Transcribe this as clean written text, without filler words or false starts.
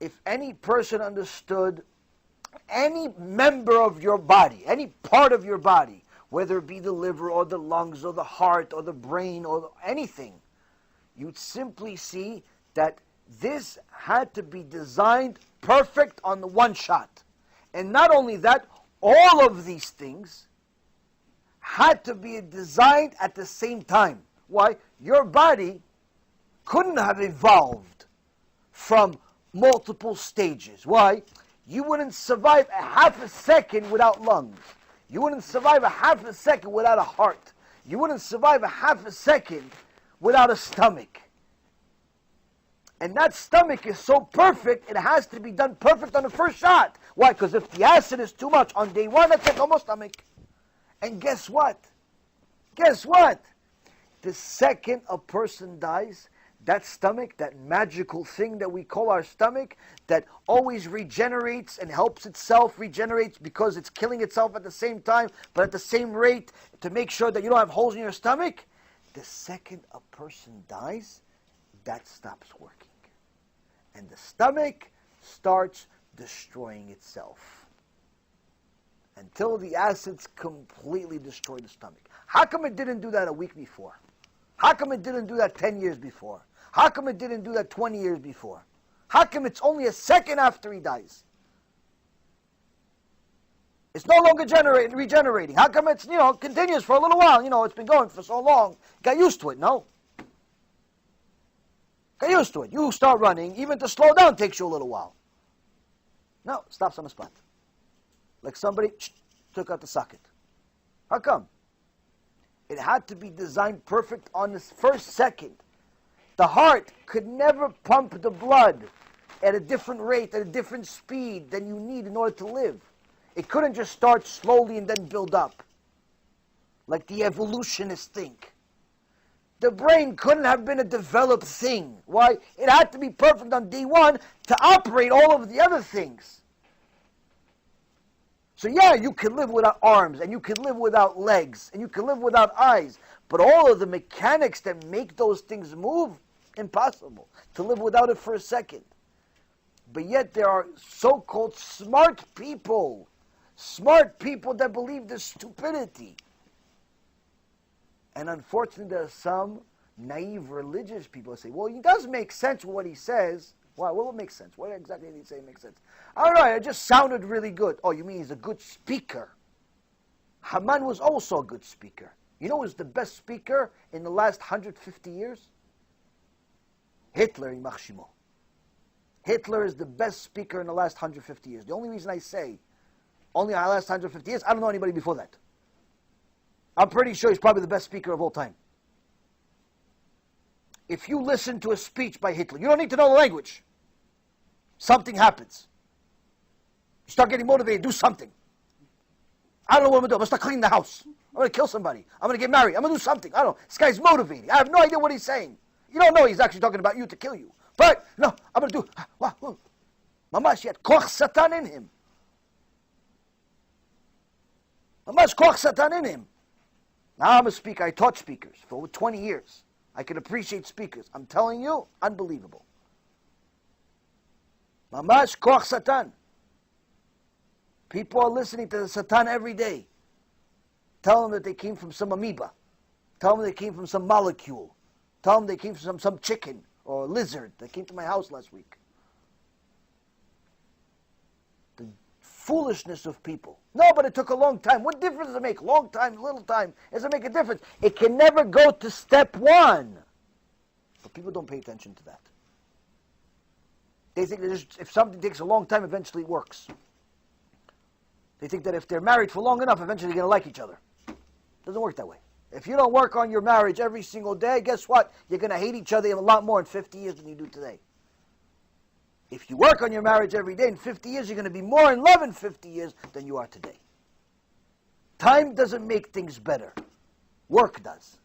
if any person understood any member of your body, any part of your body, whether it be the liver or the lungs or the heart or the brain or anything, you'd simply see that this had to be designed perfect on the one shot. And not only that, all of these things had to be designed at the same time. Why? Your body couldn't have evolved from multiple stages. Why? You wouldn't survive a half a second without lungs. You wouldn't survive a half a second without a heart. You wouldn't survive a half a second without a stomach. And that stomach is so perfect, it has to be done perfect on the first shot. Why? Because if the acid is too much on day one, that's no more stomach. And guess what? Guess what? The second a person dies, that stomach, that magical thing that we call our stomach, that always regenerates and helps itself regenerates because it's killing itself at the same time, but at the same rate to make sure that you don't have holes in your stomach, the second a person dies, that stops working. And the stomach starts destroying itself until the acids completely destroy the stomach. How come it didn't do that a week before? How come it didn't do that 10 years before? How come it didn't do that 20 years before? How come it's only a second after he dies? It's no longer regenerating. How come it's, continues for a little while? It's been going for so long. Got used to it, no? Get used to it. You start running, even to slow down takes you a little while. No, stops on the spot. Like somebody took out the socket. How come? It had to be designed perfect on the first second. The heart could never pump the blood at a different rate, at a different speed than you need in order to live. It couldn't just start slowly and then build up, like the evolutionists think. The brain couldn't have been a developed thing. Why? It had to be perfect on day one to operate all of the other things. So yeah, you can live without arms, and you can live without legs, and you can live without eyes, but all of the mechanics that make those things move, impossible to live without it for a second. But yet there are so-called smart people that believe this stupidity. And unfortunately, there are some naive religious people who say, well, it does make sense what he says. Why? What would make sense? What exactly did he say makes sense? I don't know, it just sounded really good. Oh, you mean he's a good speaker? Haman was also a good speaker. You know who was the best speaker in the last 150 years? Hitler, Yimach Shemo. Hitler is the best speaker in the last 150 years. The only reason I say only in the last 150 years, I don't know anybody before that. I'm pretty sure he's probably the best speaker of all time. If you listen to a speech by Hitler, you don't need to know the language. Something happens. You start getting motivated, do something. I don't know what I'm going to do. I'm going to start cleaning the house. I'm going to kill somebody. I'm going to get married. I'm going to do something. I don't know. This guy's motivating. I have no idea what he's saying. You don't know he's actually talking about you to kill you. But, no, I'm going to do... Mamash, he had koch satan in him. Mamash koch satan in him. Now I'm a speaker. I taught speakers for over 20 years. I can appreciate speakers. I'm telling you, unbelievable. Mamash koch satan. People are listening to the Satan every day. Tell them that they came from some amoeba. Tell them they came from some molecule. Tell them they came from some chicken or lizard that came to my house last week. The foolishness of people. No, but it took a long time. What difference does it make? Long time, little time. Does it make a difference? It can never go to step one. But people don't pay attention to that. They think that if something takes a long time, eventually it works. They think that if they're married for long enough, eventually they're going to like each other. It doesn't work that way. If you don't work on your marriage every single day, guess what? You're going to hate each other a lot more in 50 years than you do today. If you work on your marriage every day, in 50 years, you're going to be more in love in 50 years than you are today. Time doesn't make things better. Work does.